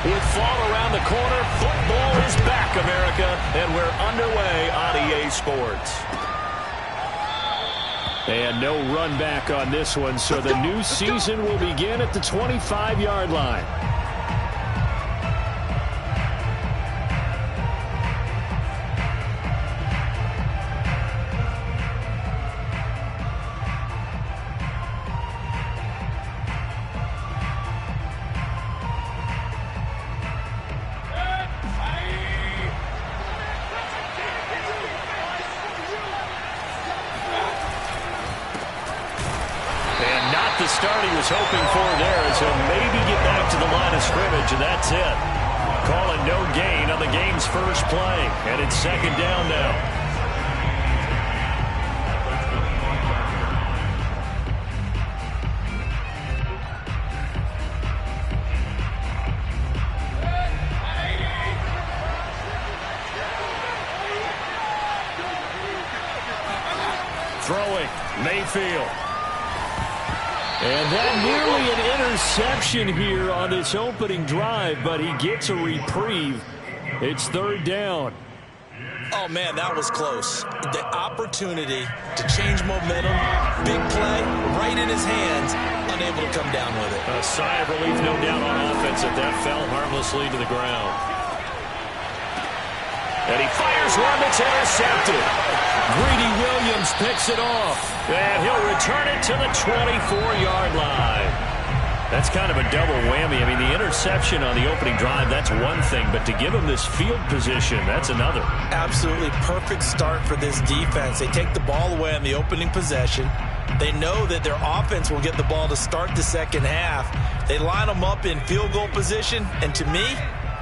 With fall around the corner, football is back, America, and we're underway on EA Sports. And no run back on this one, so the new season will begin at the 25-yard line. Start he was hoping for there as he'll maybe get back to the line of scrimmage, and that's it. Call it no gain on the game's first play, and it's second down now. Throwing, Mayfield. And that nearly an interception here on this opening drive, but he gets a reprieve. It's third down. Oh, man, that was close. The opportunity to change momentum, big play, right in his hands, unable to come down with it. A sigh of relief, no doubt, on offense if that fell harmlessly to the ground. And he fires one that's intercepted. Greedy Williams picks it off, and he'll return it to the 24-yard line. That's kind of a double whammy. I mean, the interception on the opening drive, that's one thing, but to give him this field position, that's another. Absolutely perfect start for this defense. They take the ball away on the opening possession. They know that their offense will get the ball to start the second half. They line them up in field goal position, and to me,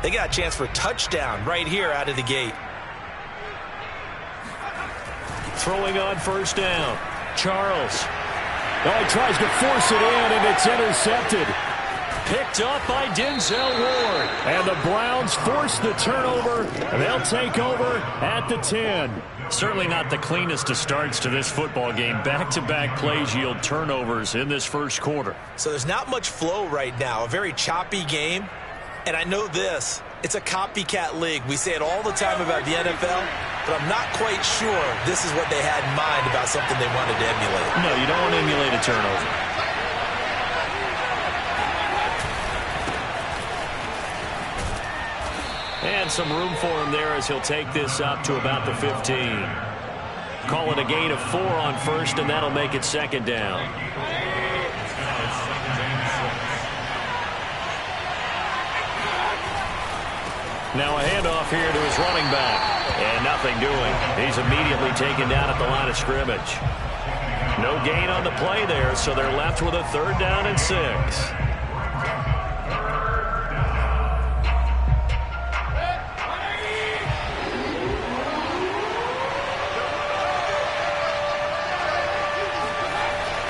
they got a chance for a touchdown right here out of the gate. Throwing on first down. Charles. Oh, he tries to force it in, and it's intercepted. Picked up by Denzel Ward. And the Browns force the turnover, and they'll take over at the 10. Certainly not the cleanest of starts to this football game. Back-to-back plays yield turnovers in this first quarter. So there's not much flow right now. A very choppy game. And I know this. It's a copycat league. We say it all the time about the NFL, but I'm not quite sure this is what they had in mind about something they wanted to emulate. No, you don't want to emulate a turnover. And some room for him there as he'll take this up to about the 15. Call it a gain of 4 on first, and that'll make it second down. Now a handoff here to his running back. And nothing doing. He's immediately taken down at the line of scrimmage. No gain on the play there, so they're left with a third down and 6.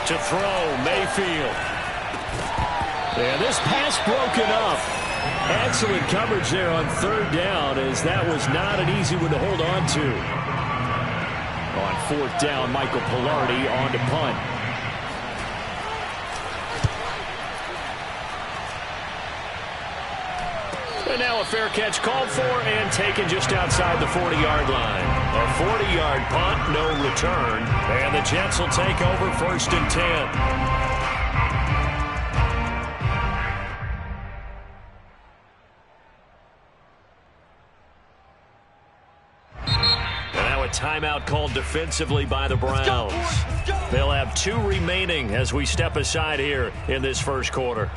To throw, Mayfield. And this pass broken up. Excellent coverage there on third down, as that was not an easy one to hold on to. On fourth down, Michael Pilardi on to punt. And now a fair catch called for and taken just outside the 40-yard line. A 40-yard punt, no return. And the Jets will take over first and 10. Timeout called defensively by the Browns. They'll have 2 remaining as we step aside here in this first quarter.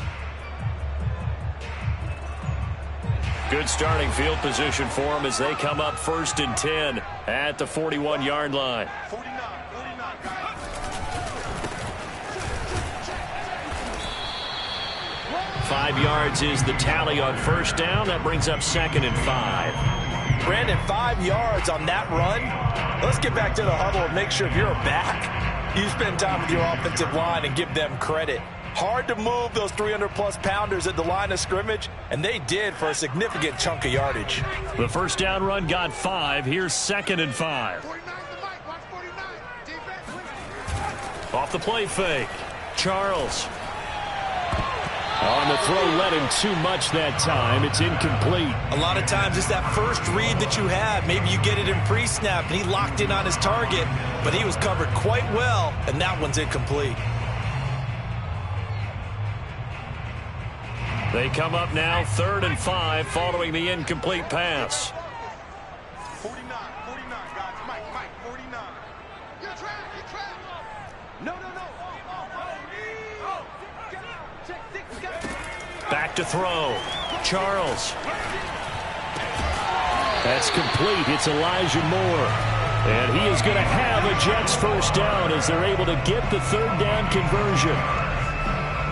Good starting field position for them as they come up first and 10 at the 41-yard line. 5 yards is the tally on first down. That brings up second and 5. Brandon, 5 yards on that run. Let's get back to the huddle and make sure if you're a back, you spend time with your offensive line and give them credit. Hard to move those 300-plus pounders at the line of scrimmage, and they did for a significant chunk of yardage. The first down run got 5. Here's second and 5. Off the play fake. Charles. On the throw, led him too much that time. It's incomplete. A lot of times it's that first read that you have. Maybe you get it in pre-snap, and he locked in on his target, but he was covered quite well, and that one's incomplete. They come up now 3rd and 5 following the incomplete pass. 49, guys. Mike, 49. You're trapped. No. Back to throw. Charles. That's complete. It's Elijah Moore. And he is going to have a Jets first down as they're able to get the 3rd down conversion.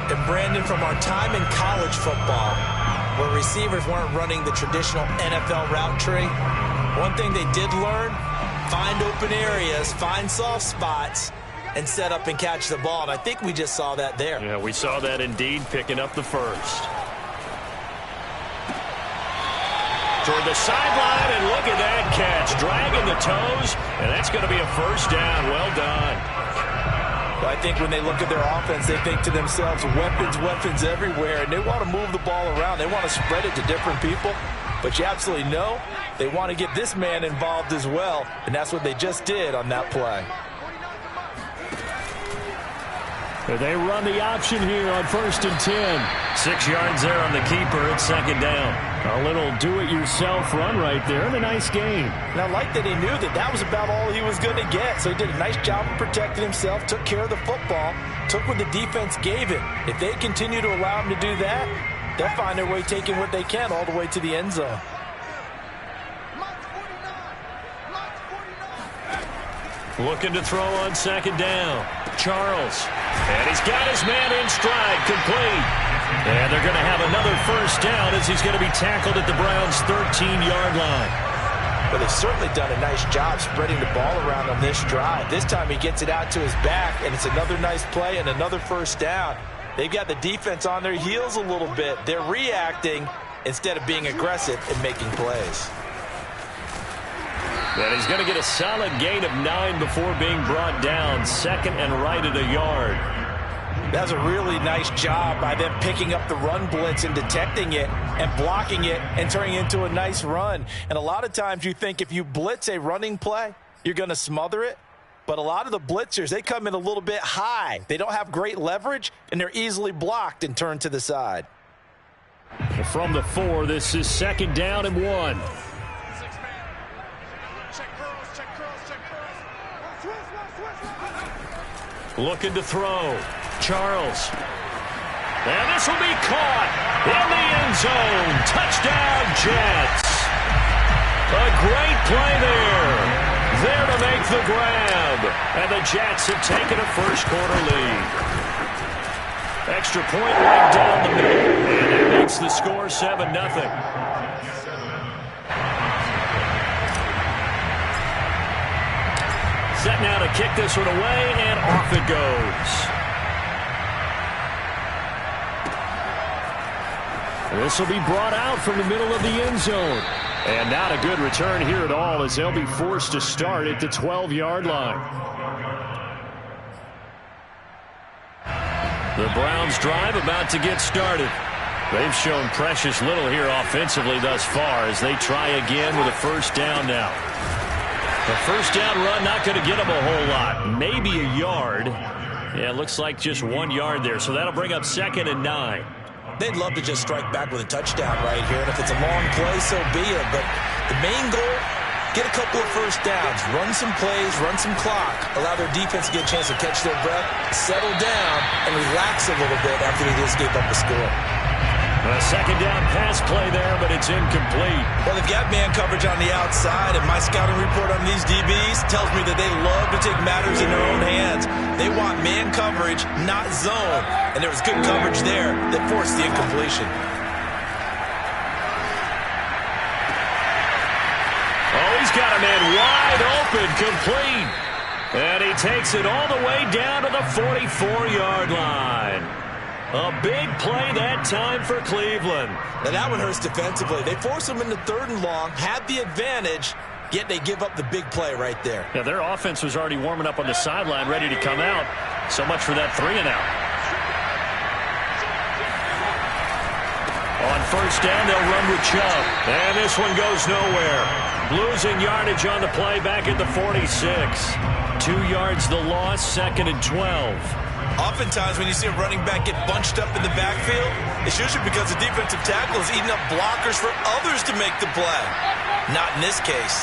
And Brandon, from our time in college football, where receivers weren't running the traditional NFL route tree, one thing they did learn, find open areas, find soft spots, and set up and catch the ball. And I think we just saw that there. Yeah, we saw that indeed, picking up the first. Toward the sideline, and look at that catch. Dragging the toes, and that's going to be a first down. Well done. I think when they look at their offense, they think to themselves, weapons everywhere, and they want to move the ball around. They want to spread it to different people. But you absolutely know they want to get this man involved as well, and that's what they just did on that play. They run the option here on 1st and 10. 6 yards there on the keeper. It's 2nd down. A little do-it-yourself run right there, and a nice game. And I like that he knew that was about all he was going to get. So he did a nice job of protecting himself, took care of the football, took what the defense gave him. If they continue to allow him to do that, they'll find their way taking what they can all the way to the end zone. Looking to throw on 2nd down. Charles. And he's got his man in stride, complete. And they're going to have another first down as he's going to be tackled at the Browns' 13-yard line. But they've certainly done a nice job spreading the ball around on this drive. This time he gets it out to his back, and it's another nice play and another first down. They've got the defense on their heels a little bit. They're reacting instead of being aggressive and making plays. And he's going to get a solid gain of 9 before being brought down. 2nd and right at a yard. That was a really nice job by them picking up the run blitz and detecting it and blocking it and turning it into a nice run. And a lot of times you think if you blitz a running play, you're going to smother it. But a lot of the blitzers, they come in a little bit high. They don't have great leverage, and they're easily blocked and turned to the side. From the 4, this is 2nd down and 1. Looking to throw. Charles. And this will be caught in the end zone. Touchdown, Jets. A great play there. There to make the grab. And the Jets have taken a first-quarter lead. Extra point right down the middle. And that makes the score 7-0. Set now to kick this one away, and off it goes. This will be brought out from the middle of the end zone. And not a good return here at all as they'll be forced to start at the 12-yard line. The Browns drive about to get started. They've shown precious little here offensively thus far as they try again with a first down now. The first down run not going to get them a whole lot. Maybe a yard. Yeah, it looks like just 1 yard there. So that'll bring up 2nd and 9. They'd love to just strike back with a touchdown right here. And if it's a long play, so be it. But the main goal, get a couple of first downs. Run some plays, run some clock. Allow their defense to get a chance to catch their breath, settle down, and relax a little bit after they just gave up the score. A 2nd down pass play there, but it's incomplete. Well, they've got man coverage on the outside, and my scouting report on these DBs tells me that they love to take matters in their own hands. They want man coverage, not zone. And there was good coverage there that forced the incompletion. Oh, he's got a man wide open, complete. And he takes it all the way down to the 44-yard line. A big play that time for Cleveland. Now that one hurts defensively. They force them into 3rd and long, had the advantage, yet they give up the big play right there. Yeah, their offense was already warming up on the sideline, ready to come out. So much for that 3-and-out. first down, they'll run with Chubb. And this one goes nowhere. Losing yardage on the play back at the 46. 2 yards the loss, 2nd and 12. Oftentimes when you see a running back get bunched up in the backfield, it's usually because the defensive tackle is eating up blockers for others to make the play. Not in this case.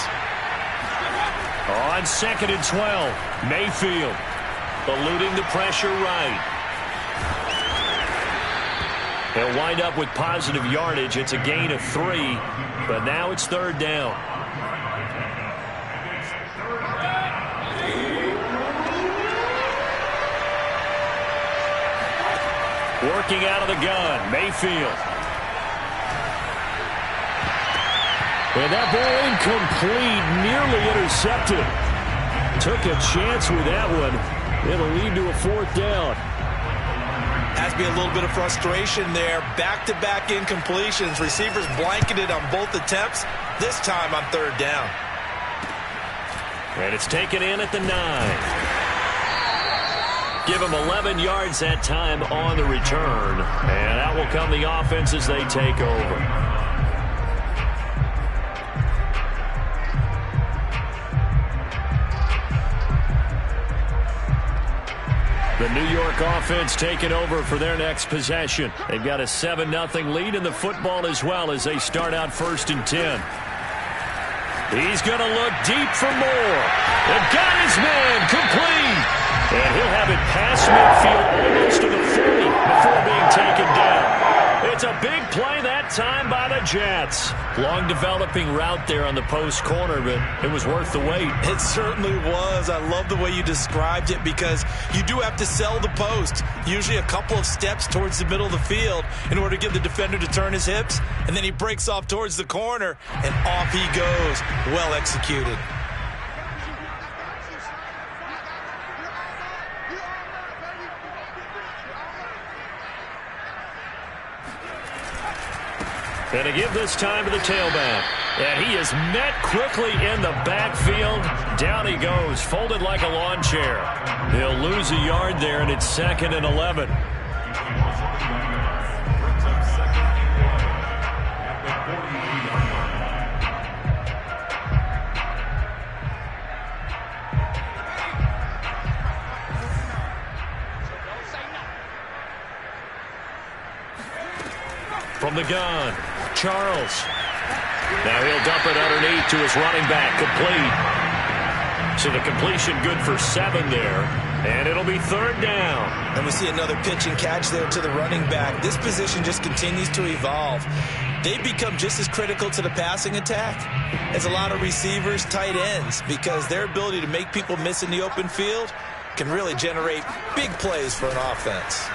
On 2nd and 12, Mayfield eluding the pressure right. He'll wind up with positive yardage. It's a gain of 3, but now it's 3rd down. Working out of the gun, Mayfield. And that ball incomplete, nearly intercepted. Took a chance with that one. It'll lead to a 4th down. Has to be a little bit of frustration there. Back-to-back incompletions. Receivers blanketed on both attempts, this time on 3rd down. And it's taken in at the 9. Give them 11 yards that time on the return. And out will come the offense as they take over. The New York offense taking over for their next possession. They've got a 7-0 lead in the football as well as they start out 1st and 10. He's going to look deep for more. They've got his man complete. And he'll have it past midfield almost to the 40 before being taken down. It's a big play that time by the Jets. Long developing route there on the post corner, but it was worth the wait. It certainly was. I love the way you described it because you do have to sell the post. Usually a couple of steps towards the middle of the field in order to get the defender to turn his hips. And then he breaks off towards the corner, and off he goes. Well executed. And to give this time to the tailback. And he is met quickly in the backfield. Down he goes, folded like a lawn chair. He'll lose a yard there, and it's 2nd and 11. From the gun, Charles. Now he'll dump it underneath to his running back, complete. So the completion good for 7 there, and it'll be 3rd down. And we see another pitch and catch there to the running back. This position just continues to evolve. They become just as critical to the passing attack as a lot of receivers, tight ends, because their ability to make people miss in the open field can really generate big plays for an offense.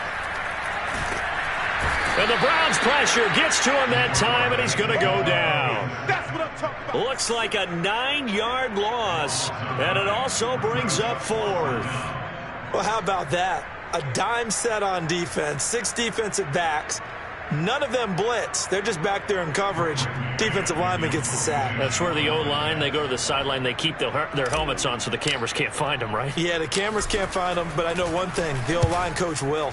And the Browns pressure gets to him that time, and he's going to go down. That's what I'm talking about. Looks like a 9-yard loss, and it also brings up 4th. Well, how about that? A dime set on defense, 6 defensive backs. None of them blitz. They're just back there in coverage. Defensive lineman gets the sack. That's where the O-line, they go to the sideline, they keep their helmets on so the cameras can't find them, right? Yeah, the cameras can't find them, but I know one thing. The O-line coach will.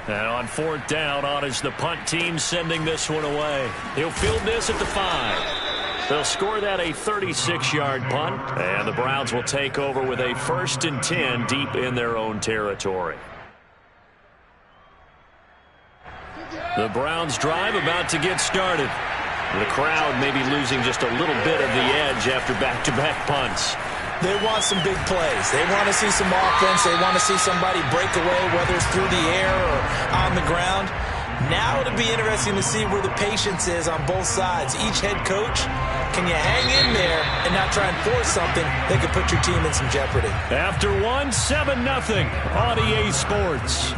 And on 4th down, on is the punt team sending this one away. He'll field this at the 5. They'll score that a 36-yard punt, and the Browns will take over with a 1st and 10 deep in their own territory. The Browns drive about to get started. The crowd may be losing just a little bit of the edge after back-to-back punts. They want some big plays. They want to see some offense. They want to see somebody break away, whether it's through the air or on the ground. Now it'll be interesting to see where the patience is on both sides. Each head coach, can you hang in there and not try and force something that could put your team in some jeopardy? After 7-0 on EA Sports.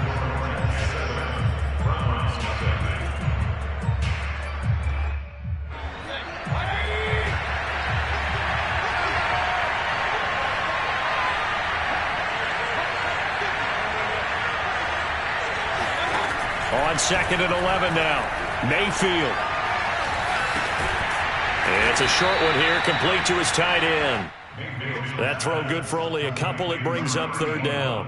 On 2nd and 11 now. Mayfield. And it's a short one here, complete to his tight end. That throw good for only a couple. It brings up 3rd down.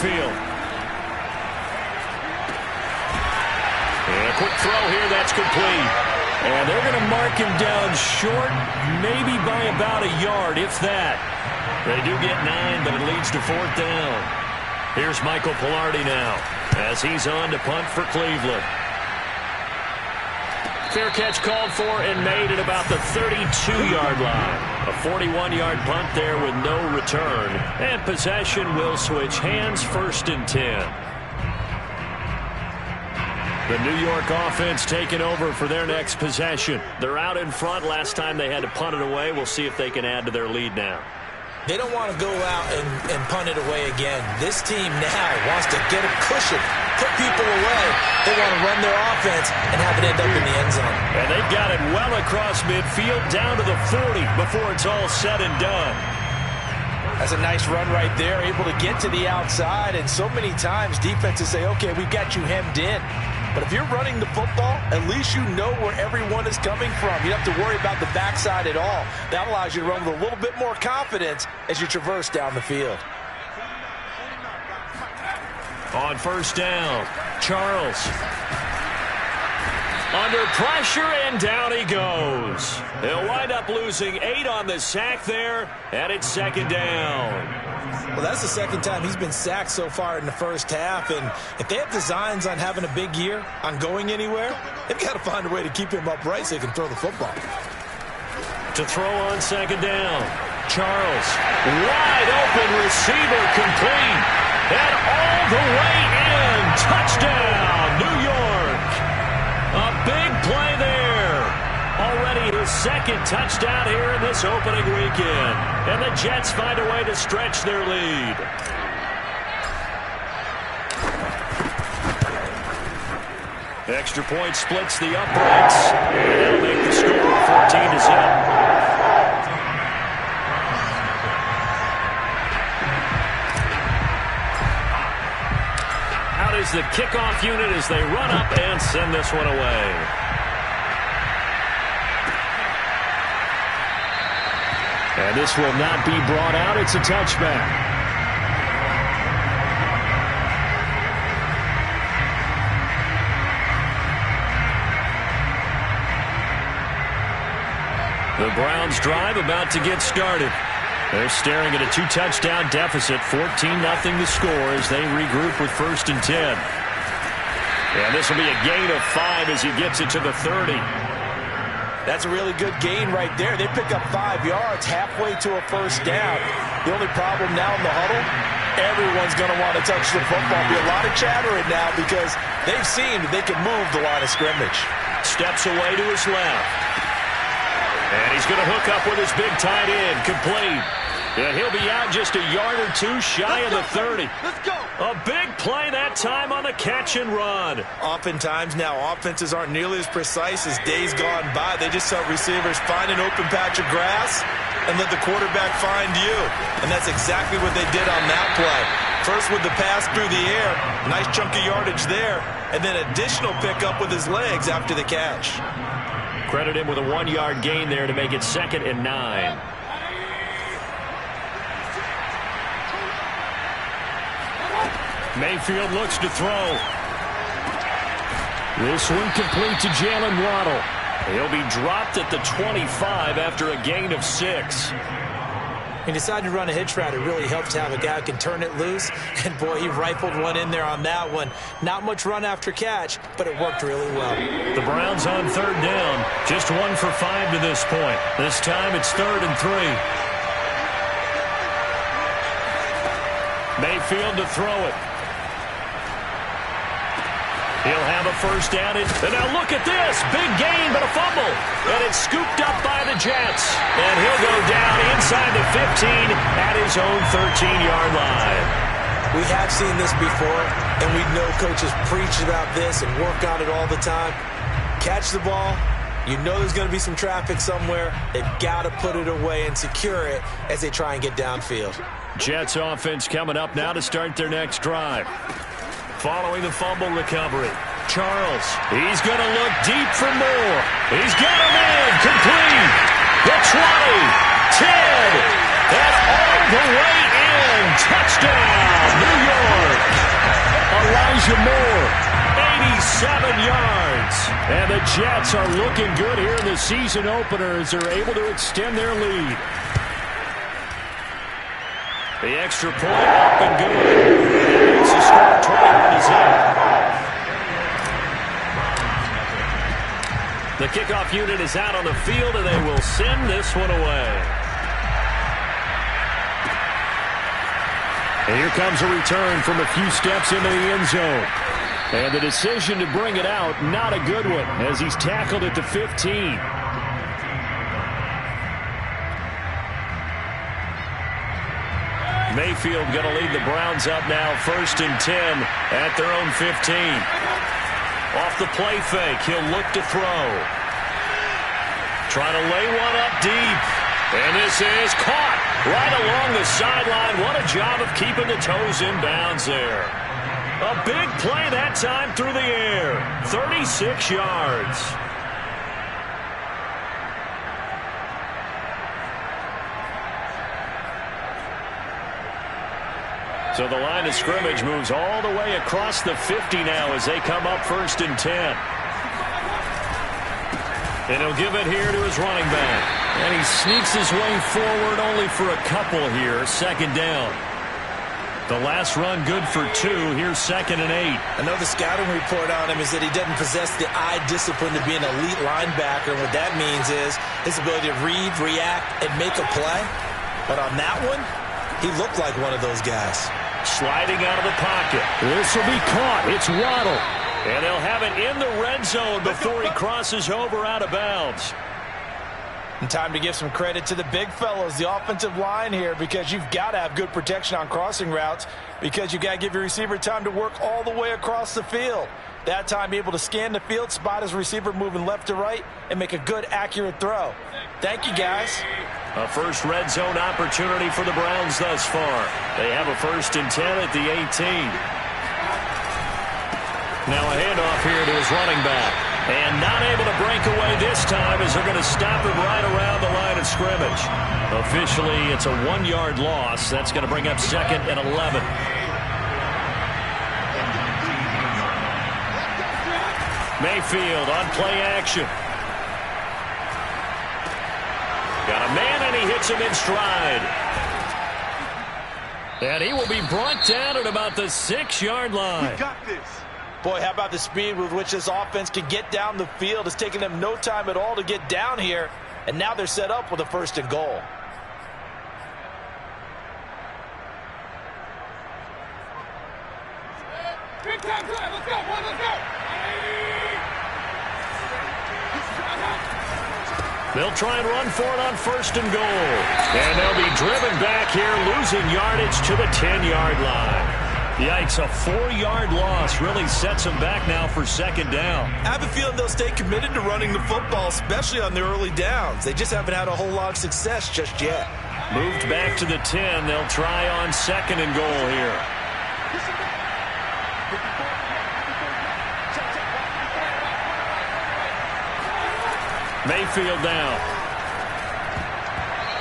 Mayfield. And a quick throw here, that's complete. And they're going to mark him down short, maybe by about a yard, if that. They do get 9, but it leads to 4th down. Here's Michael Pilardi now, as he's on to punt for Cleveland. Fair catch called for and made at about the 32-yard line. A 41-yard punt there with no return. And possession will switch hands, 1st and 10. The New York offense taking over for their next possession. They're out in front. Last time they had to punt it away. We'll see if they can add to their lead now. They don't want to go out and punt it away again. This team now wants to get a cushion, put people away. They want to run their offense and have it end up in the end zone. And they've got it well across midfield down to the 40 before it's all said and done. That's a nice run right there, able to get to the outside. And so many times defenses say, okay, we've got you hemmed in. But if you're running the football, at least you know where everyone is coming from. You don't have to worry about the backside at all. That allows you to run with a little bit more confidence as you traverse down the field. On 1st down, Charles. Under pressure, and down he goes. He'll wind up losing 8 on the sack there, and it's 2nd down. Well, that's the 2nd time he's been sacked so far in the first half, and if they have designs on having a big year, on going anywhere, they've got to find a way to keep him upright so he can throw the football. To throw on 2nd down, Charles. Wide open receiver, complete, and all the way in. Touchdown, New York. A big play there. Already his 2nd touchdown here in this opening weekend. And the Jets find a way to stretch their lead. Extra point splits the uprights. And that'll make the score 14-0. Out is the kickoff unit as they run up and send this one away. And this will not be brought out. It's a touchback. The Browns drive about to get started. They're staring at a 2-touchdown deficit, 14-0 the score as they regroup with 1st and 10. And this will be a gain of 5 as he gets it to the 30. That's a really good gain right there. They pick up 5 yards halfway to a 1st down. The only problem now in the huddle, everyone's going to want to touch the football. Be a lot of chattering now because they've seen that they can move the line of scrimmage. Steps away to his left. And he's going to hook up with his big tight end, complete. And he'll be out just a yard or 2 shy of the 30. Let's go. A big play that time on the catch and run. Oftentimes now, offenses aren't nearly as precise as days gone by. They just help receivers find an open patch of grass and let the quarterback find you. And that's exactly what they did on that play. First with the pass through the air, nice chunk of yardage there, and then additional pickup with his legs after the catch. Credit him with a 1-yard gain there to make it 2nd and 9. Mayfield looks to throw. This one complete to Jalen Waddle. He'll be dropped at the 25 after a gain of 6. He decided to run a hitch route. It really helped to have a guy who can turn it loose. And, boy, he rifled one in there on that one. Not much run after catch, but it worked really well. The Browns on 3rd down. Just 1 for 5 to this point. This time it's 3rd and 3. Mayfield to throw it. He'll have a 1st down. And now look at this. Big gain, but a fumble. And it's scooped up by the Jets. And he'll go down inside the 15 at his own 13-yard line. We have seen this before, and we know coaches preach about this and work on it all the time. Catch the ball. You know there's going to be some traffic somewhere. They've got to put it away and secure it as they try and get downfield. Jets offense coming up now to start their next drive. Following the fumble recovery, Charles, he's going to look deep for more. He's got him in, complete. The 20, 10, and all the way in. Touchdown, New York. gives you more. 87 yards. And the Jets are looking good here in the season opener as they're able to extend their lead. The extra point up and good. And it's a score. 21 is up. The kickoff unit is out on the field, and they will send this one away. And here comes a return from a few steps into the end zone. And the decision to bring it out, not a good one, as he's tackled at the 15. Mayfield going to lead the Browns up now, 1st and 10 at their own 15. Off the play fake, he'll look to throw. Trying to lay one up deep. And this is caught right along the sideline. What a job of keeping the toes in bounds there. A big play that time through the air. 36 yards. So the line of scrimmage moves all the way across the 50 now as they come up 1st and 10. And he'll give it here to his running back. And he sneaks his way forward only for a couple here. 2nd down. The last run good for 2. Here's 2nd and 8. I know the scouting report on him is that he doesn't possess the eye discipline to be an elite linebacker. And what that means is his ability to read, react, and make a play. But on that one, he looked like one of those guys. Sliding out of the pocket. This will be caught. It's Waddle. And they'll have it in the red zone before he crosses over out of bounds. And time to give some credit to the big fellows, the offensive line here, because you've got to have good protection on crossing routes, because you've got to give your receiver time to work all the way across the field. That time, be able to scan the field, spot his receiver moving left to right, and make a good, accurate throw. Thank you, guys. A first red zone opportunity for the Browns thus far. They have a 1st and 10 at the 18. Now a handoff here to his running back. And not able to break away this time as they're going to stop him right around the line of scrimmage. Officially, it's a 1-yard loss. That's going to bring up 2nd and 11. Mayfield on play action. Got a man, and he hits him in stride. And he will be brought down at about the 6-yard line. We got this. Boy, how about the speed with which this offense can get down the field? It's taken them no time at all to get down here, and now they're set up with a 1st and goal. Big time play. Let's go, boy. Let's go. They'll try and run for it on 1st and goal. And they'll be driven back here, losing yardage to the 10-yard line. Yikes, a 4-yard loss really sets them back now for 2nd down. I have a feeling they'll stay committed to running the football, especially on the early downs. They just haven't had a whole lot of success just yet. Moved back to the 10. They'll try on 2nd and goal here. Mayfield now.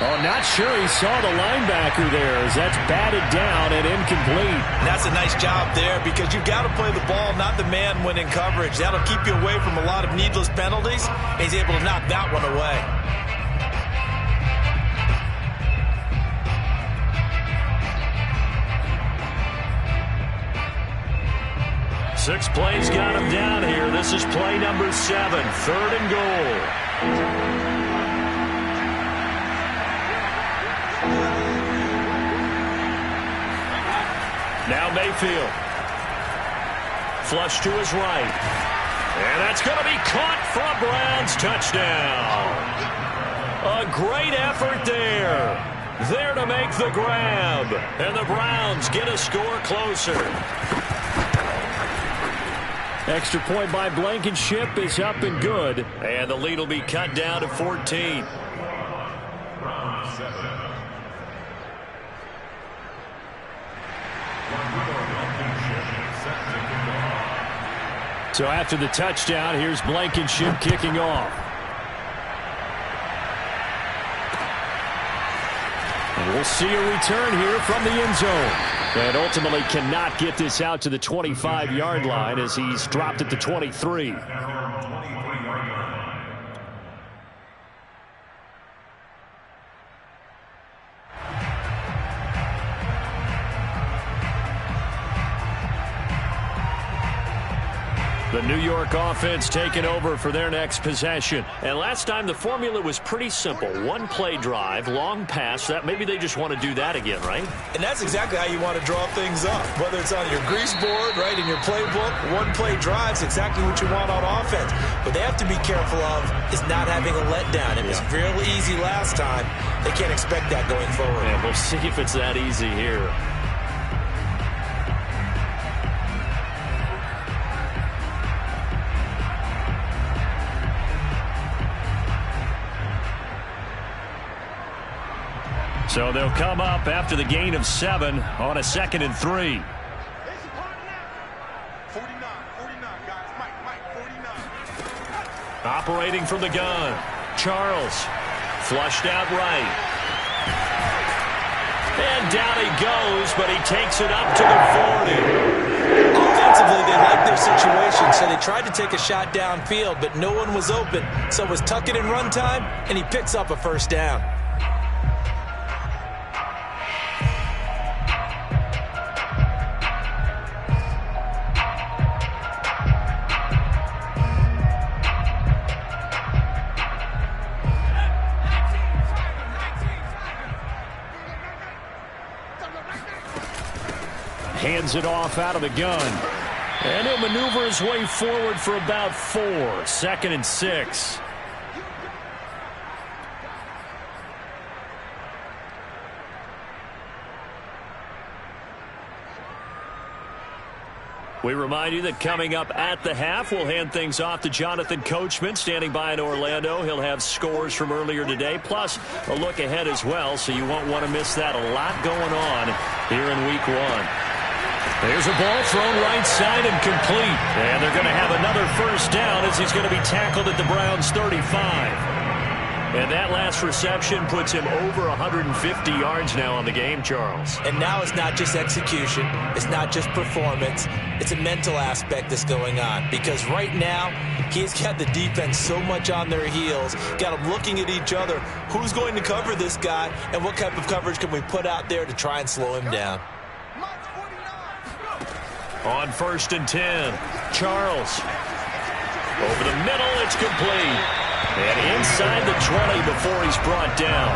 Oh, not sure he saw the linebacker there as that's batted down and incomplete. And that's a nice job there because you've got to play the ball, not the man when in coverage. That'll keep you away from a lot of needless penalties. And he's able to knock that one away. Six plays got him down here. This is play number 7, 3rd and goal. Now Mayfield. Flush to his right. And that's going to be caught for a Browns touchdown. A great effort there. There to make the grab. And the Browns get a score closer. Extra point by Blankenship is up and good. And the lead will be cut down to 14. So after the touchdown, here's Blankenship kicking off. And we'll see a return here from the end zone. And ultimately cannot get this out to the 25-yard line as he's dropped at the 23. The New York offense taking over for their next possession. And last time the formula was pretty simple. One play drive, long pass. That maybe they just want to do that again, right? And that's exactly how you want to draw things up. Whether it's on your grease board, right, in your playbook, one play drive is exactly what you want on offense. What they have to be careful of is not having a letdown. It was real easy last time. They can't expect that going forward. And we'll see if it's that easy here. So they'll come up after the gain of 7 on a 2nd and 3. 49, guys. Mike, 49. Operating from the gun. Charles. Flushed out right. And down he goes, but he takes it up to the 40. Offensively, they liked their situation, so they tried to take a shot downfield, but no one was open. So it was tuck it and run time, and he picks up a first down. Hands it off out of the gun. And he'll maneuver his way forward for about 4. 2nd and 6. We remind you that coming up at the half, we'll hand things off to Jonathan Coachman, standing by in Orlando. He'll have scores from earlier today, plus a look ahead as well, so you won't want to miss that. A lot going on here in Week 1. There's a ball thrown right side and complete. And they're going to have another first down as he's going to be tackled at the Browns' 35. And that last reception puts him over 150 yards now on the game, Charles. And now it's not just execution. It's not just performance. It's a mental aspect that's going on. Because right now, he's got the defense so much on their heels, got them looking at each other. Who's going to cover this guy, and what type of coverage can we put out there to try and slow him down? On 1st and 10, Charles. Over the middle, it's complete. And inside the 20 before he's brought down.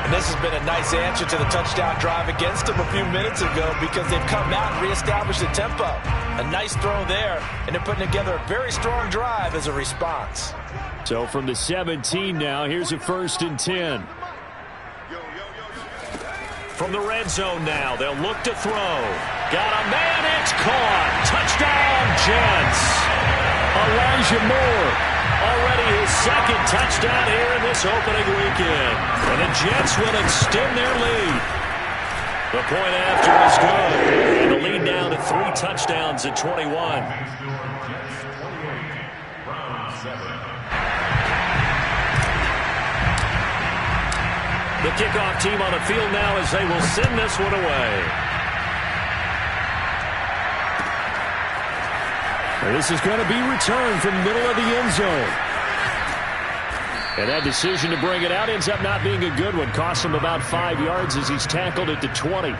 And this has been a nice answer to the touchdown drive against them a few minutes ago because they've come out and reestablished the tempo. A nice throw there, and they're putting together a very strong drive as a response. So from the 17 now, here's a 1st and 10. From the red zone now, they'll look to throw. Got a man, it's caught. Touchdown, Jets. Elijah Moore, already his 2nd touchdown here in this opening weekend. And the Jets will extend their lead. The point after is good. And the lead now to 3 touchdowns at 21. The kickoff team on the field now as they will send this one away. This is going to be returned from the middle of the end zone. And that decision to bring it out ends up not being a good one. Costs him about 5 yards as he's tackled at the 20.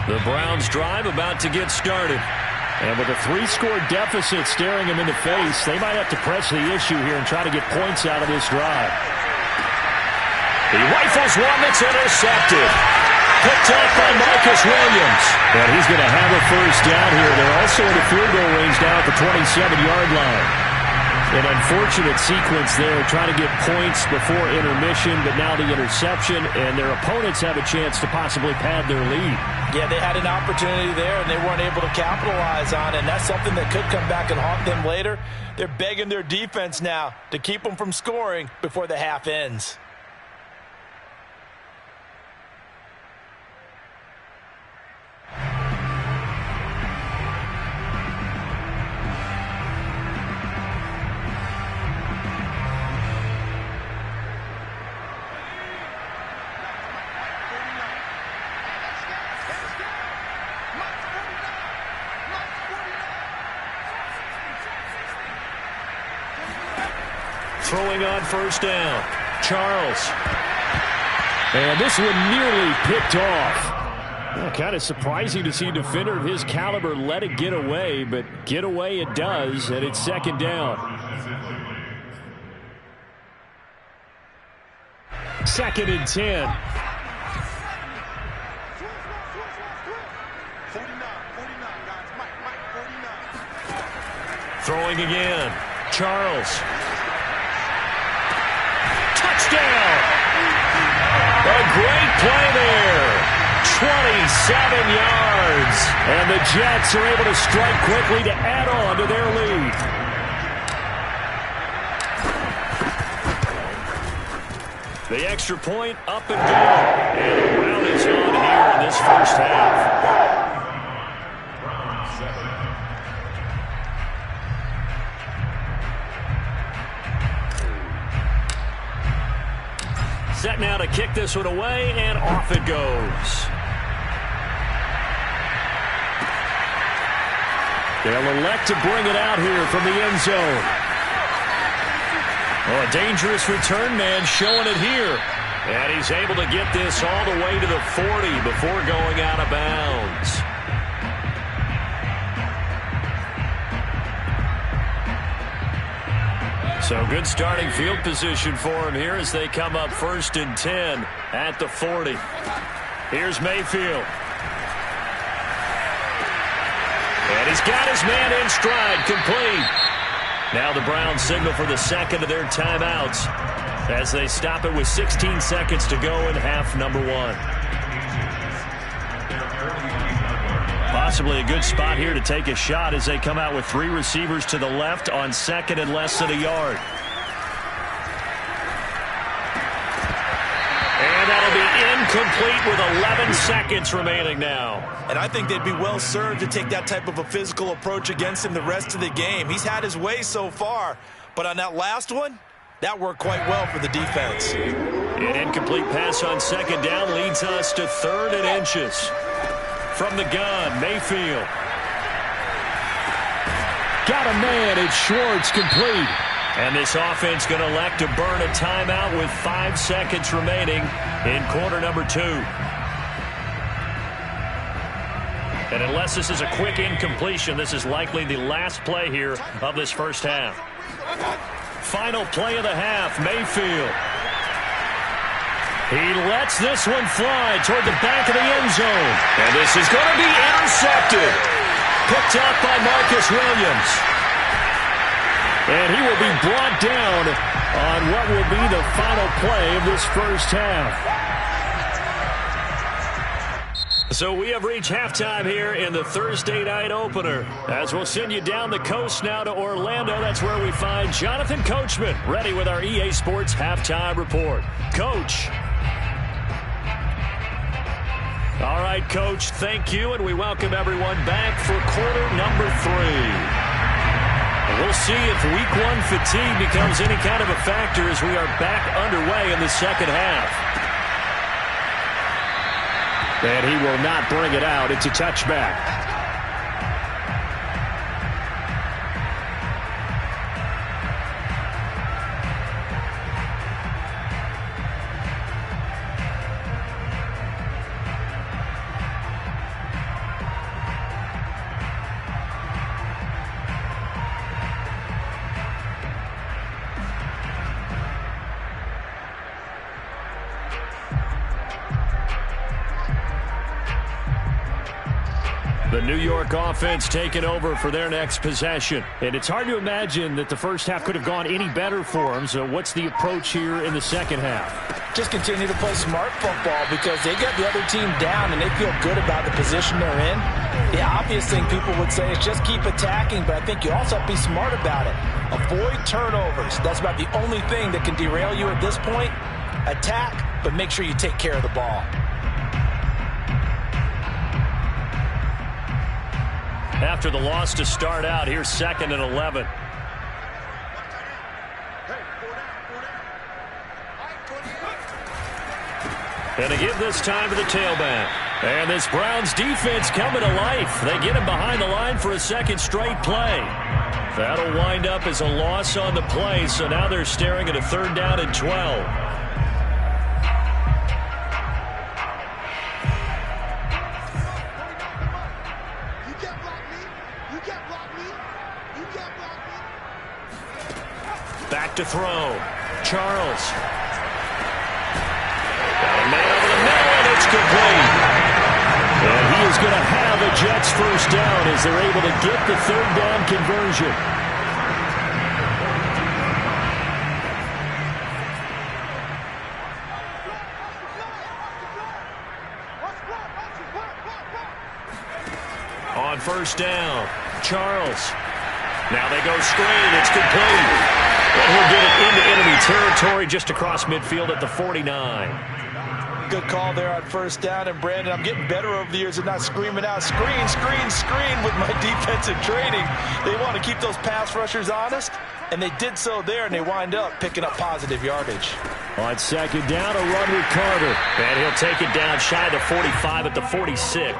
The Browns drive about to get started. And with a 3-score deficit staring him in the face, they might have to press the issue here and try to get points out of this drive. He rifles one that's intercepted. Picked up by Marcus Williams. And he's going to have a first down here. They're also in the field goal range now at the 27-yard line. An unfortunate sequence there, trying to get points before intermission, but now the interception, and their opponents have a chance to possibly pad their lead. Yeah, they had an opportunity there, and they weren't able to capitalize on it, and that's something that could come back and haunt them later. They're begging their defense now to keep them from scoring before the half ends. Throwing on first down. Charles. And this one nearly picked off. Well, kind of surprising to see a defender of his caliber let it get away, but get away it does, and it's second down. Second and 10. 49, 49, guys. Mike, 49. Throwing again. Charles. Touchdown! A great play there. 27 yards. And the Jets are able to strike quickly to add on to their lead. The extra point up and good. And the round is on here in this first half. Set now to kick this one away, and off it goes. They'll elect to bring it out here from the end zone. Oh, a dangerous return man showing it here. And he's able to get this all the way to the 40 before going out of bounds. So good starting field position for him here as they come up first and 10 at the 40. Here's Mayfield. And he's got his man in stride, complete. Now the Browns signal for the second of their timeouts as they stop it with 16 seconds to go in half number one. Possibly a good spot here to take a shot as they come out with 3 receivers to the left on second and less than a yard. And that'll be incomplete with 11 seconds remaining now. And I think they'd be well served to take that type of a physical approach against him the rest of the game. He's had his way so far, but on that last one, that worked quite well for the defense. An incomplete pass on second down leads us to 3rd and inches. From the gun, Mayfield. Got a man, it's Schwartz, complete. And this offense going to elect to burn a timeout with 5 seconds remaining in quarter number 2. And unless this is a quick incompletion, this is likely the last play here of this first half. Final play of the half, Mayfield. He lets this one fly toward the back of the end zone. And this is going to be intercepted. Picked up by Marcus Williams. And he will be brought down on what will be the final play of this first half. So we have reached halftime here in the Thursday night opener. As we'll send you down the coast now to Orlando. That's where we find Jonathan Coachman ready with our EA Sports halftime report. Coach. All right, Coach, thank you, and we welcome everyone back for quarter number 3. We'll see if week 1 fatigue becomes any kind of a factor as we are back underway in the second half. And he will not bring it out. It's a touchback. The New York offense taking over for their next possession. And it's hard to imagine that the first half could have gone any better for them. So what's the approach here in the second half? Just continue to play smart football because they got the other team down and they feel good about the position they're in. The obvious thing people would say is just keep attacking, but I think you also have to be smart about it. Avoid turnovers. That's about the only thing that can derail you at this point. Attack, but make sure you take care of the ball. After the loss to start out, here's 2nd and 11. And they give this time to the tailback. And this Browns defense coming to life. They get him behind the line for a second straight play. That'll wind up as a loss on the play, so now they're staring at a 3rd down and 12. Back to throw. Charles. Got a man over the middle, and it's complete. And he is going to have a Jets first down as they're able to get the 3rd down conversion. On 1st down, Charles. Now they go screen. It's complete. And he'll get it into enemy territory just across midfield at the 49. Good call there on 1st down. And, Brandon, I'm getting better over the years of not screaming out, screen, screen, screen with my defensive training. They want to keep those pass rushers honest, and they did so there, and they wind up picking up positive yardage. On 2nd down, a run with Carter. And he'll take it down shy of the 45 at the 46.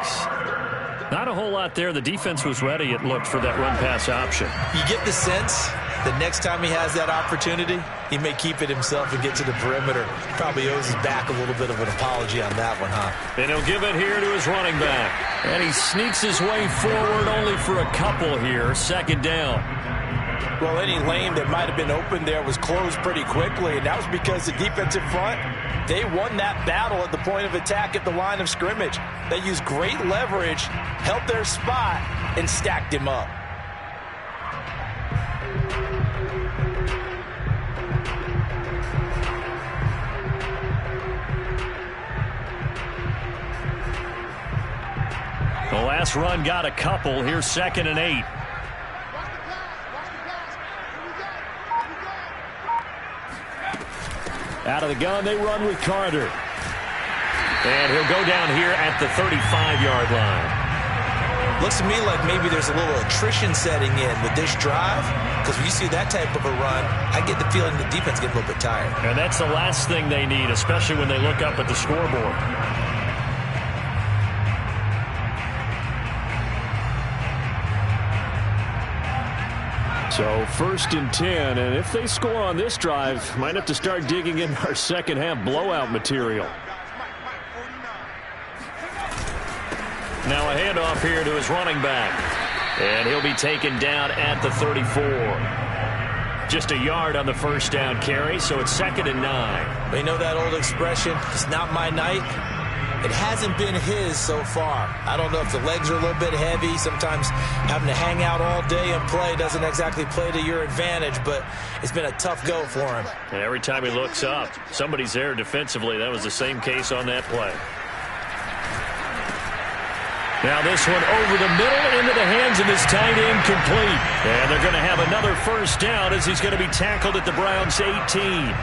Not a whole lot there. The defense was ready, it looked, for that run-pass option. You get the sense the next time he has that opportunity, he may keep it himself and get to the perimeter. Probably owes his back a little bit of an apology on that one, huh? And he'll give it here to his running back. And he sneaks his way forward only for a couple here. 2nd down. Well, any lane that might have been open there was closed pretty quickly, and that was because the defensive front, they won that battle at the point of attack at the line of scrimmage. They used great leverage, held their spot, and stacked him up. The last run got a couple. Here's 2nd and 8. Out of the gun, they run with Carter. And he'll go down here at the 35-yard line. Looks to me like maybe there's a little attrition setting in with this drive, because when you see that type of a run, I get the feeling the defense gets a little bit tired. And that's the last thing they need, especially when they look up at the scoreboard. So 1st and 10, and if they score on this drive, might have to start digging in our second half blowout material. Now a handoff here to his running back, and he'll be taken down at the 34. Just a yard on the 1st down carry, so it's 2nd and 9. You know that old expression, it's not my night? It hasn't been his so far. I don't know if the legs are a little bit heavy. Sometimes having to hang out all day and play doesn't exactly play to your advantage, but it's been a tough go for him. And every time he looks up, somebody's there defensively. That was the same case on that play. Now this one over the middle into the hands of his tight end, complete. And they're going to have another 1st down as he's going to be tackled at the Browns' 18.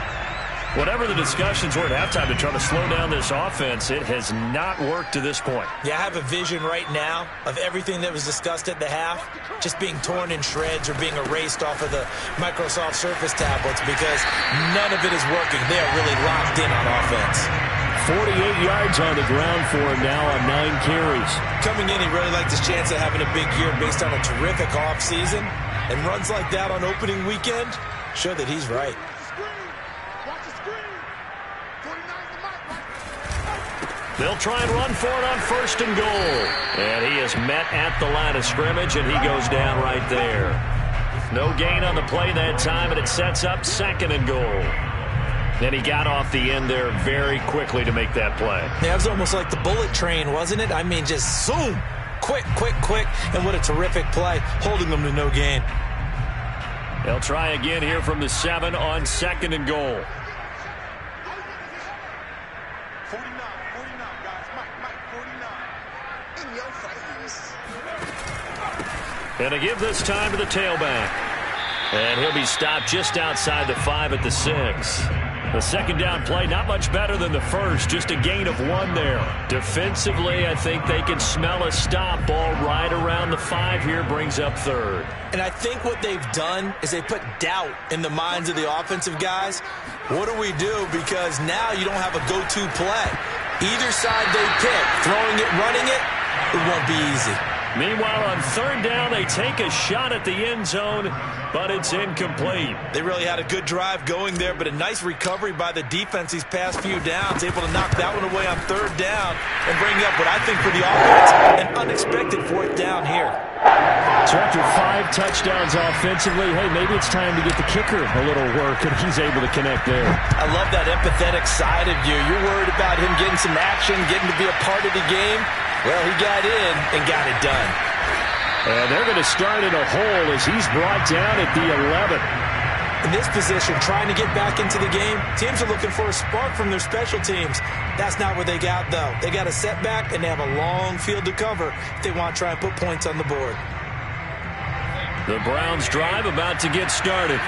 Whatever the discussions were at halftime to try to slow down this offense, it has not worked to this point. Yeah, I have a vision right now of everything that was discussed at the half just being torn in shreds or being erased off of the Microsoft Surface tablets because none of it is working. They are really locked in on offense. 48 yards on the ground for him now on 9 carries. Coming in, he really liked his chance of having a big year based on a terrific offseason. And runs like that on opening weekend show that he's right. They'll try and run for it on 1st and goal. And he is met at the line of scrimmage, and he goes down right there. No gain on the play that time, and it sets up 2nd and goal. Then he got off the end there very quickly to make that play. Yeah, it was almost like the bullet train, wasn't it? I mean, just zoom, quick, and what a terrific play, holding them to no gain. They'll try again here from the 7 on 2nd and goal. 49, guys. Mike, 49. In your face. And to give this time to the tailback. And he'll be stopped just outside the 5 at the 6. The second down play, not much better than the first, just a gain of 1 there. Defensively, I think they can smell a stop. Ball right around the 5 here, brings up 3rd. And I think what they've done is they put doubt in the minds of the offensive guys. What do we do? Because now you don't have a go-to play. Either side they pick, throwing it, running it, it won't be easy. Meanwhile, on 3rd down, they take a shot at the end zone, but it's incomplete. They really had a good drive going there, but a nice recovery by the defense these past few downs, able to knock that one away on 3rd down and bring up what I think for the offense, an unexpected 4th down here. So after 5 touchdowns offensively, hey, maybe it's time to get the kicker a little work, and he's able to connect there. I love that empathetic side of you. You're worried about him getting some action, getting to be a part of the game. Well, he got in and got it done. And they're going to start in a hole as he's brought down at the 11. In this position, trying to get back into the game, teams are looking for a spark from their special teams. That's not what they got, though. They got a setback, and they have a long field to cover if they want to try and put points on the board. The Browns drive about to get started.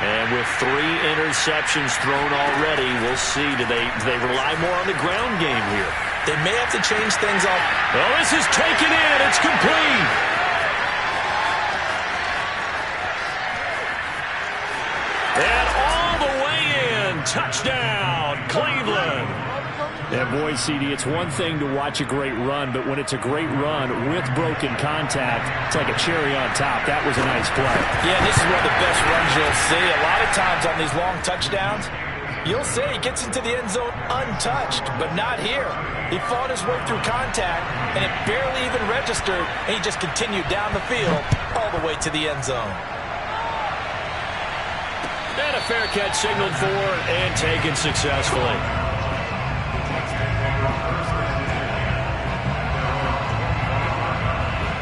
And with 3 interceptions thrown already, we'll see. Do they rely more on the ground game here? They may have to change things up. Oh, this is taken in. It's complete. And all the way in. Touchdown, Cleveland. And boy, CD, it's one thing to watch a great run, but when it's a great run with broken contact, it's like a cherry on top. That was a nice play. Yeah, this is one of the best runs you'll see. A lot of times on these long touchdowns, you'll say he gets into the end zone untouched, but not here. He fought his way through contact, and it barely even registered, and he just continued down the field all the way to the end zone. And a fair catch signaled for and taken successfully.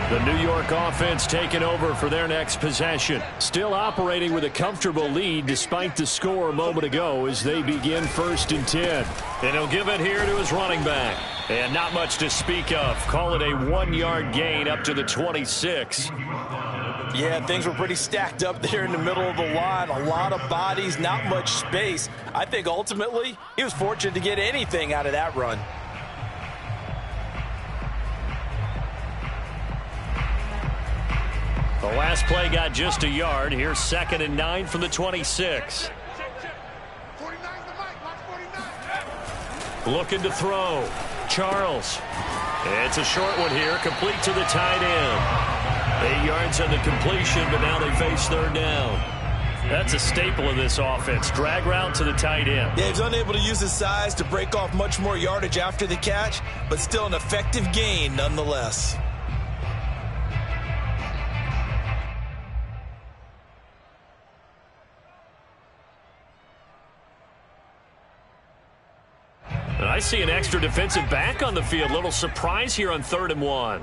The New York offense taking over for their next possession. Still operating with a comfortable lead despite the score a moment ago as they begin 1st and 10. And he'll give it here to his running back. And not much to speak of. Call it a 1-yard gain up to the 26. Yeah, things were pretty stacked up there in the middle of the line. A lot of bodies, not much space. I think ultimately he was fortunate to get anything out of that run. The last play got just a yard. Here's 2nd and 9 from the 26. 49's the mic. Watch 49. Looking to throw. Charles. It's a short one here. Complete to the tight end. 8 yards on the completion, but now they face 3rd down. That's a staple of this offense. Drag route to the tight end. Yeah, he's unable to use his size to break off much more yardage after the catch, but still an effective gain nonetheless. And I see an extra defensive back on the field. Little surprise here on 3rd and 1.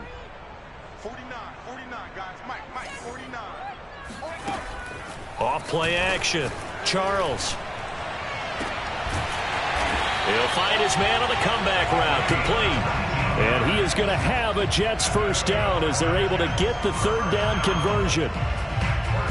49, guys. Mike, 49. Off play action. Charles. He'll find his man on the comeback route. Complete. And he is going to have a Jets 1st down as they're able to get the 3rd down conversion.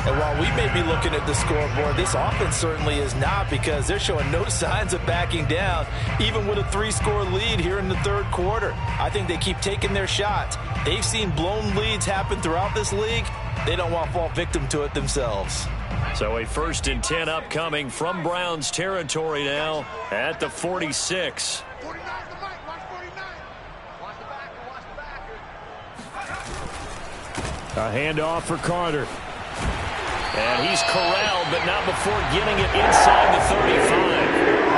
And while we may be looking at the scoreboard, this offense certainly is not, because they're showing no signs of backing down, even with a 3-score lead here in the 3rd quarter. I think they keep taking their shots. They've seen blown leads happen throughout this league. They don't want to fall victim to it themselves. So a 1st and 10 upcoming from Browns territory now at the 46. 49's the mic. Watch 49. Watch the backer. A handoff for Carter. And he's corralled, but not before getting it inside the 35.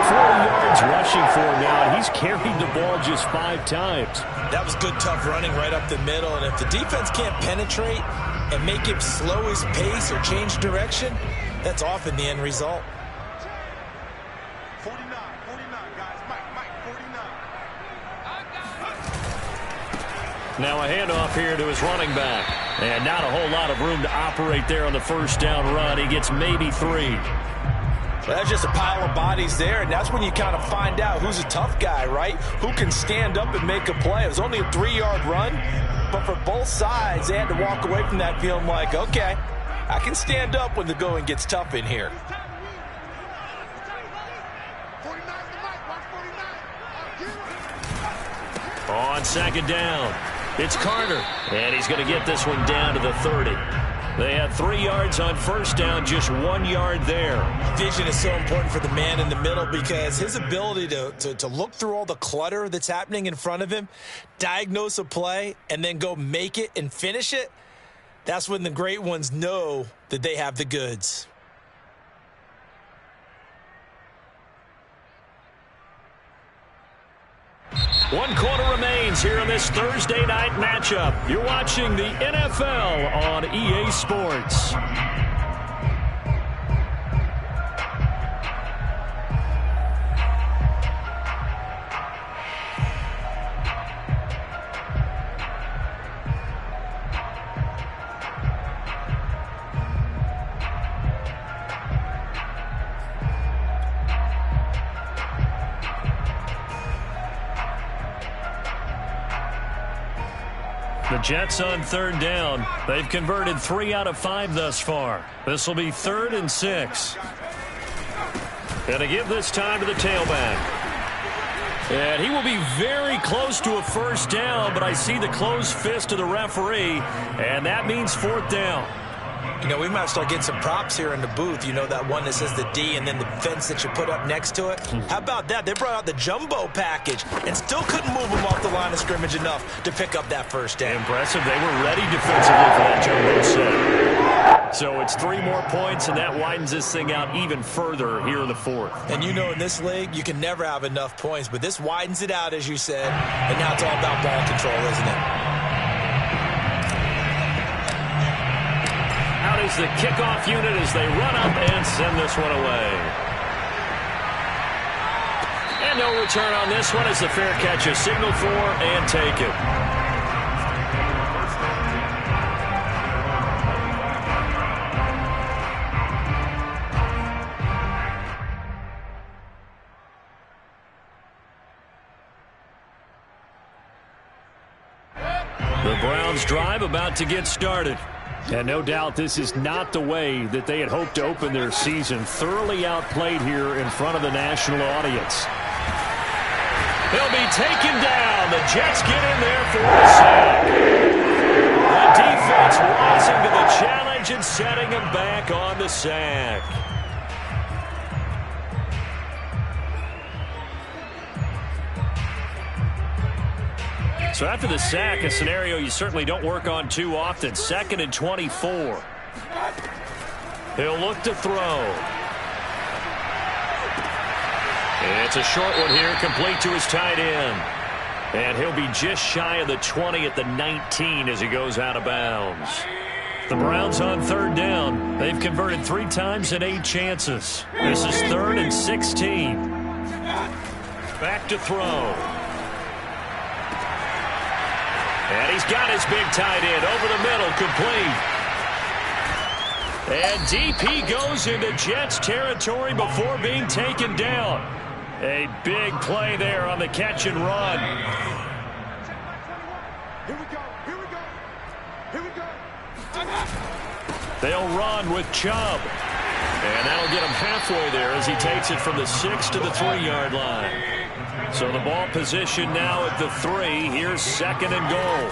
4 yards rushing for him now, and he's carried the ball just 5 times. That was good, tough running right up the middle. And if the defense can't penetrate and make him slow his pace or change direction, that's often the end result. 49, guys. Mike, 49. Now a handoff here to his running back. And not a whole lot of room to operate there on the first down run. He gets maybe 3. Well, that's just a pile of bodies there, and that's when you kind of find out who's a tough guy, right? Who can stand up and make a play. It was only a 3-yard run, but for both sides, they had to walk away from that feeling like, okay, I can stand up when the going gets tough in here. 49 the mic. Watch 49. On second down, it's Carter, and he's going to get this one down to the 30. They had 3 yards on first down, just 1 yard there. Vision is so important for the man in the middle because his ability to look through all the clutter that's happening in front of him, diagnose a play, and then go make it and finish it, that's when the great ones know that they have the goods. One quarter remains here in this Thursday night matchup. You're watching the NFL on EA Sports. The Jets on third down. They've converted 3 out of 5 thus far. This will be 3rd and 6. Going to give this time to the tailback. And he will be very close to a first down, but I see the closed fist of the referee, and that means 4th down. You know, we might start getting some props here in the booth. You know, that one that says the D and then the fence that you put up next to it. How about that? They brought out the jumbo package and still couldn't move them off the line of scrimmage enough to pick up that first down. Impressive. They were ready defensively for that jumbo set. So it's 3 more points, and that widens this thing out even further here in the 4th. And you know, in this league, you can never have enough points, but this widens it out, as you said, and now it's all about ball control, isn't it? Out is the kickoff unit as they run up and send this one away. And no return on this one as the fair catch is signaled for and taken. The Browns drive about to get started. And no doubt this is not the way that they had hoped to open their season. Thoroughly outplayed here in front of the national audience. He'll be taken down. The Jets get in there for a sack. The defense rising to the challenge and setting him back on the sack. So after the sack, a scenario you certainly don't work on too often. 2nd and 24. He'll look to throw. It's a short one here, complete to his tight end. And he'll be just shy of the 20 at the 19 as he goes out of bounds. The Browns on third down. They've converted 3 times in 8 chances. This is 3rd and 16. Back to throw. And he's got his big tight end over the middle, complete. And DP goes into Jets territory before being taken down. A big play there on the catch and run. Here we go. Here we go. Here we go. They'll run with Chubb. And that'll get him halfway there as he takes it from the 6 to the 3-yard line. So the ball position now at the 3. Here's 2nd and goal.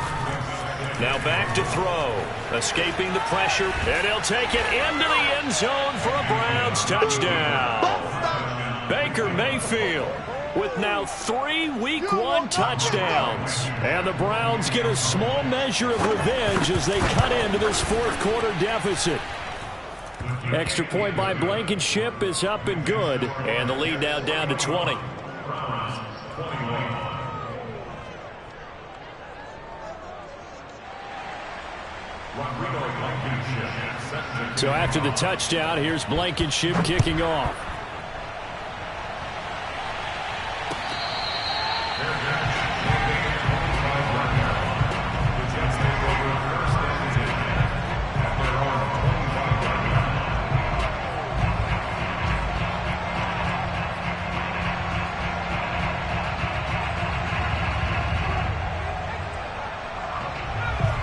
Now back to throw. Escaping the pressure. And he'll take it into the end zone for a Browns touchdown. Baker Mayfield with now 3 Week 1 touchdowns. And the Browns get a small measure of revenge as they cut into this 4th quarter deficit. Extra point by Blankenship is up and good. And the lead now down to 20. So after the touchdown, here's Blankenship kicking off.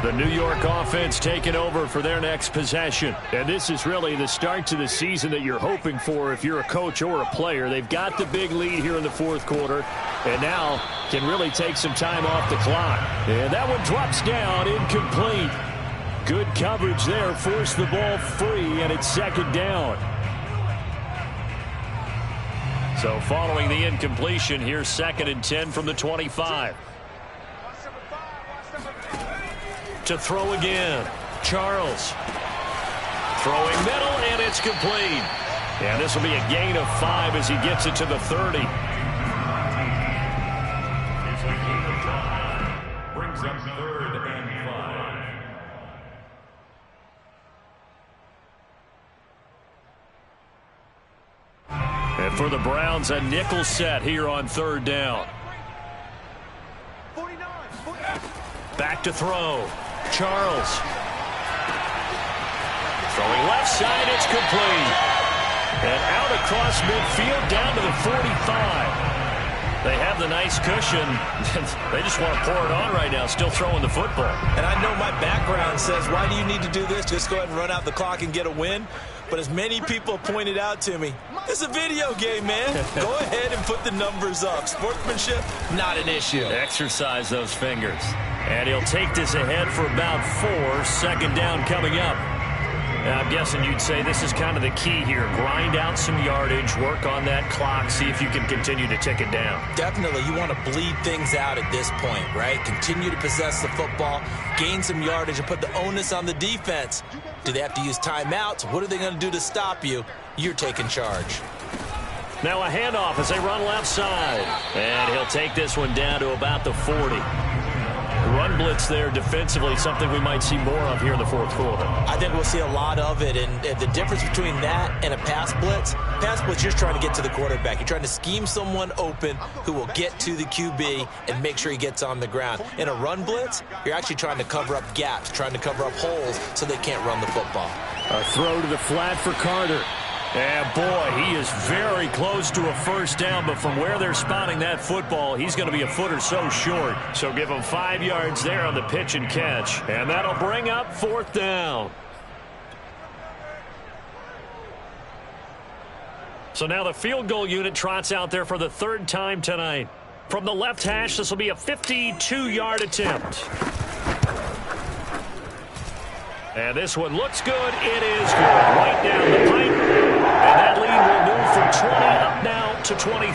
The New York offense taking over for their next possession. And this is really the start to the season that you're hoping for if you're a coach or a player. They've got the big lead here in the fourth quarter, and now can really take some time off the clock. And that one drops down, incomplete. Good coverage there, forced the ball free, and it's second down. So following the incompletion, here's 2nd and 10 from the 25. To throw again. Charles. Throwing middle, and it's complete. And this will be a gain of 5 as he gets it to the 30. Brings up 3rd and 5. And for the Browns, a nickel set here on 3rd down. Back to throw. Charles. Throwing left side, it's complete. And out across midfield down to the 45. They have the nice cushion. They just want to pour it on right now, still throwing the football. And I know my background says, why do you need to do this? Just go ahead and run out the clock and get a win. But as many people pointed out to me, it's a video game, man. Go ahead and put the numbers up. Sportsmanship, not an issue. Exercise those fingers. And he'll take this ahead for about 4. 2nd down coming up. Now, I'm guessing you'd say this is kind of the key here. Grind out some yardage, work on that clock, see if you can continue to tick it down. Definitely. You want to bleed things out at this point, right? Continue to possess the football, gain some yardage, and put the onus on the defense. Do they have to use timeouts? What are they going to do to stop you? You're taking charge. Now a handoff as they run left side. And he'll take this one down to about the 40. Run blitz there defensively, something we might see more of here in the fourth quarter. I think we'll see a lot of it, and the difference between that and a pass blitz, you're trying to get to the quarterback. You're trying to scheme someone open who will get to the QB and make sure he gets on the ground. In a run blitz, you're actually trying to cover up gaps, trying to cover up holes so they can't run the football. A throw to the flat for Carter. And boy, he is very close to a first down, but from where they're spotting that football, he's going to be a foot or so short. So give him 5 yards there on the pitch and catch. And that'll bring up 4th down. So now the field goal unit trots out there for the 3rd time tonight. From the left hash, this will be a 52-yard attempt. And this one looks good. It is good. Right down the pipe. And that lead will move from 20 up now to 23.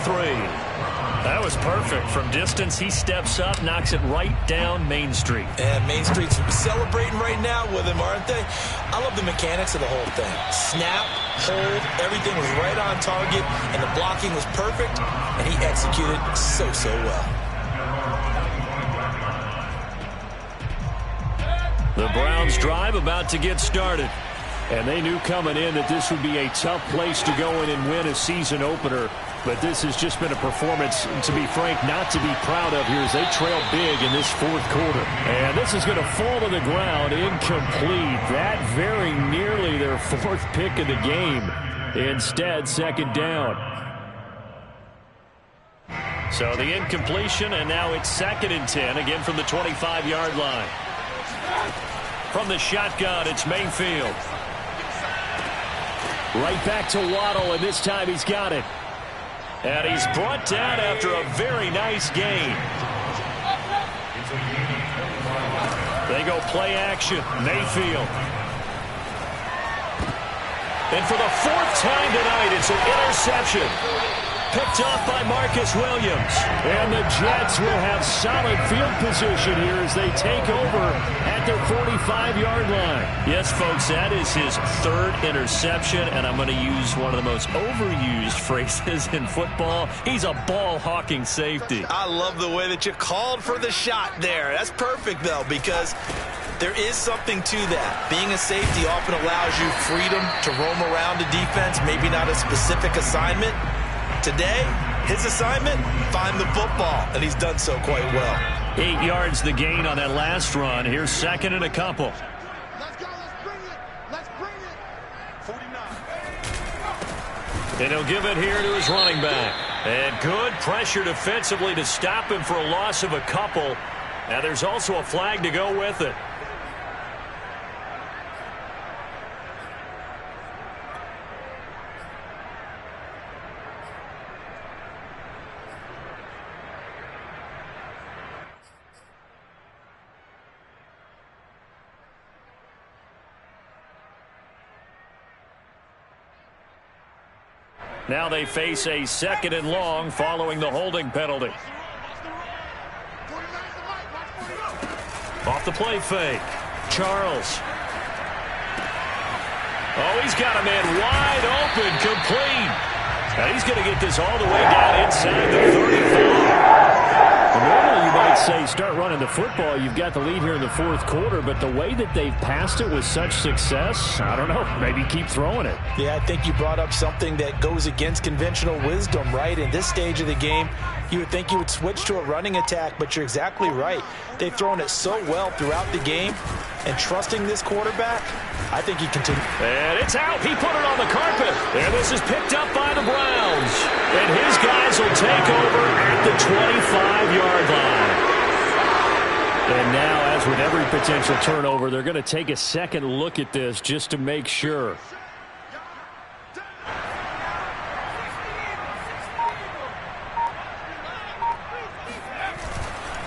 That was perfect. From distance, he steps up, knocks it right down Main Street. And Main Street's celebrating right now with him, aren't they? I love the mechanics of the whole thing. Snap, hold, everything was right on target, and the blocking was perfect, and he executed so well. The Browns drive about to get started. And they knew coming in that this would be a tough place to go in and win a season opener. But this has just been a performance, to be frank, not to be proud of here as they trail big in this fourth quarter. And this is going to fall to the ground, incomplete. That very nearly their 4th pick of the game. Instead, 2nd down. So the incompletion, and now it's 2nd and 10, again from the 25-yard line. From the shotgun, it's Mayfield. Right back to Waddle, and this time he's got it. And he's brought down after a very nice gain. They go play action. Mayfield. And for the 4th time tonight, it's an interception. Picked off by Marcus Williams. And the Jets will have solid field position here as they take over at their 45-yard line. Yes, folks, that is his 3rd interception, and I'm going to use one of the most overused phrases in football. He's a ball-hawking safety. I love the way that you called for the shot there. That's perfect, though, because there is something to that. Being a safety often allows you freedom to roam around a defense, maybe not a specific assignment. Today, his assignment, find the football, and he's done so quite well. 8 yards the gain on that last run. Here's 2nd and a couple. Let's go. Let's bring it. 49. And he'll give it here to his running back. And good pressure defensively to stop him for a loss of a couple. Now there's also a flag to go with it. Now they face a 2nd and long following the holding penalty. Off the play fake. Charles. Oh, he's got a man wide open, complete. And he's going to get this all the way down inside the 35. Normally you might say start running the football. You've got the lead here in the 4th quarter, but the way that they've passed it with such success, I don't know, maybe keep throwing it. Yeah, I think you brought up something that goes against conventional wisdom, right? In this stage of the game, you would think you would switch to a running attack, but you're exactly right. They've thrown it so well throughout the game, and trusting this quarterback, I think he continues. And it's out. He put it on the carpet. And this is picked up by the Browns. And his guys will take over at the 25-yard line. And now, as with every potential turnover, they're going to take a second look at this just to make sure.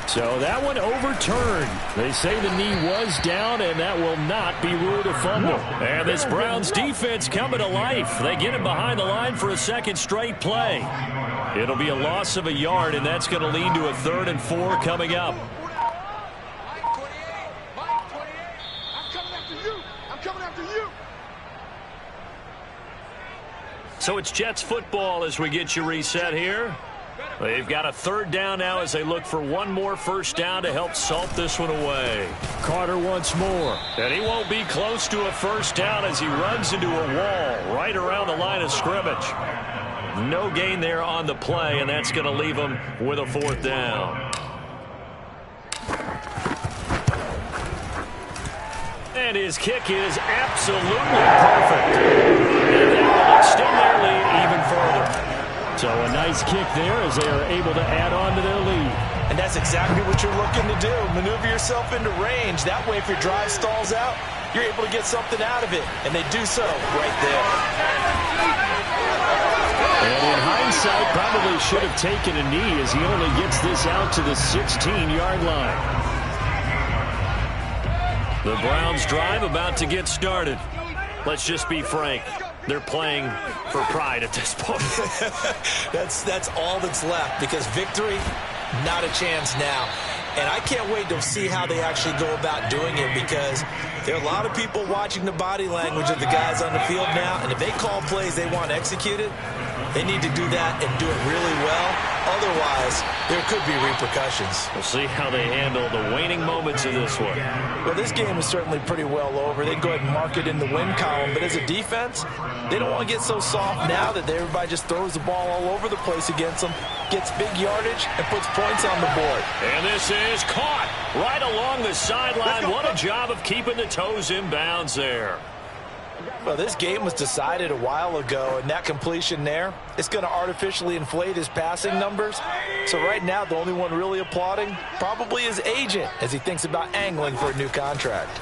So that one overturned. They say the knee was down, and that will not be ruled a fumble. And this Browns defense coming to life. They get him behind the line for a second straight play. It'll be a loss of a yard, and that's going to lead to a 3rd and 4 coming up. So it's Jets football as we get you reset here. They've got a 3rd down now as they look for one more first down to help salt this one away. Carter once more. And he won't be close to a first down as he runs into a wall right around the line of scrimmage. No gain there on the play, and that's going to leave him with a 4th down. And his kick is absolutely perfect. And that will extend their lead even further. So a nice kick there as they are able to add on to their lead. And that's exactly what you're looking to do. Maneuver yourself into range. That way, if your drive stalls out, you're able to get something out of it. And they do so right there. And in hindsight, probably should have taken a knee as he only gets this out to the 16-yard line. The Browns drive about to get started. Let's just be frank. They're playing for pride at this point. That's all that's left, because victory, not a chance now. And I can't wait to see how they actually go about doing it, because there are a lot of people watching the body language of the guys on the field now, and if they call plays they want executed, they need to do that and do it really well. Otherwise, there could be repercussions. We'll see how they handle the waning moments of this one. Well, this game is certainly pretty well over. They can go ahead and mark it in the win column, but as a defense, they don't want to get so soft now that everybody just throws the ball all over the place against them, gets big yardage, and puts points on the board. And this is caught right along the sideline. What a job of keeping the toes in bounds there. Well, this game was decided a while ago, and that completion there, it's going to artificially inflate his passing numbers. So right now, the only one really applauding probably his agent as he thinks about angling for a new contract.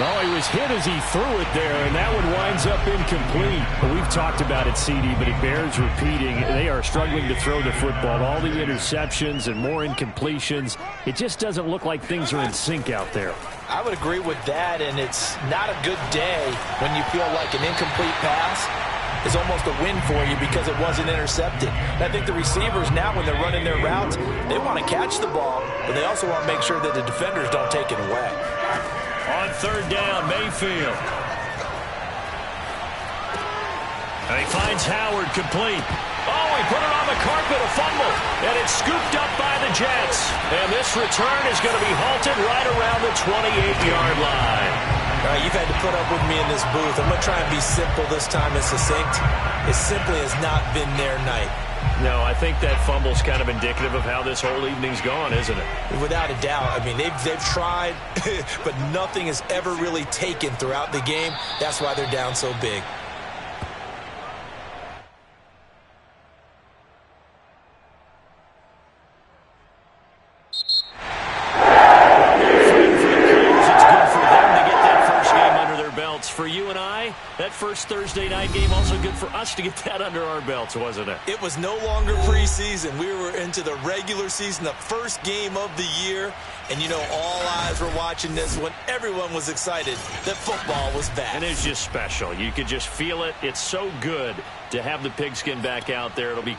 Oh, he was hit as he threw it there, and that one winds up incomplete. But we've talked about it, CD, but it bears repeating. They are struggling to throw the football. All the interceptions and more incompletions. It just doesn't look like things are in sync out there. I would agree with that, and it's not a good day when you feel like an incomplete pass is almost a win for you because it wasn't intercepted. And I think the receivers now, when they're running their routes, they want to catch the ball, but they also want to make sure that the defenders don't take it away. On 3rd down, Mayfield. And he finds Howard complete. Oh, he put it on the carpet, a fumble. And it's scooped up by the Jets. And this return is going to be halted right around the 28-yard line. All right, you've had to put up with me in this booth. I'm going to try and be simple this time and succinct. It simply has not been their night. No, I think that fumble's kind of indicative of how this whole evening's gone, isn't it? Without a doubt. I mean, they've tried, but nothing is ever really taken throughout the game. That's why they're down so big. It's good for them to get that first game under their belts. For you and I, that first Thursday night game also good for us to get that under our belts, wasn't it? It was no longer preseason. We were into the regular season, the first game of the year. And, you know, all eyes were watching this one. Everyone was excited that football was back. And it's just special. You could just feel it. It's so good to have the pigskin back out there. It'll be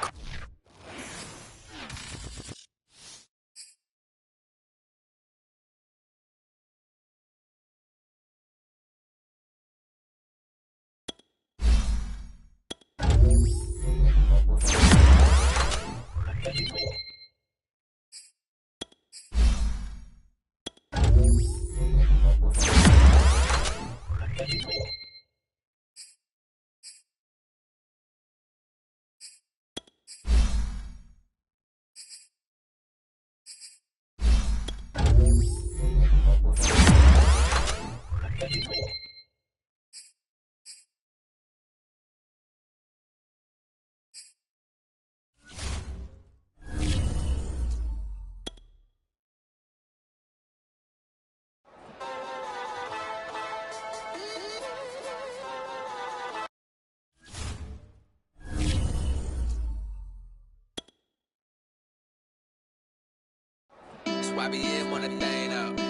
YBM on the thing up.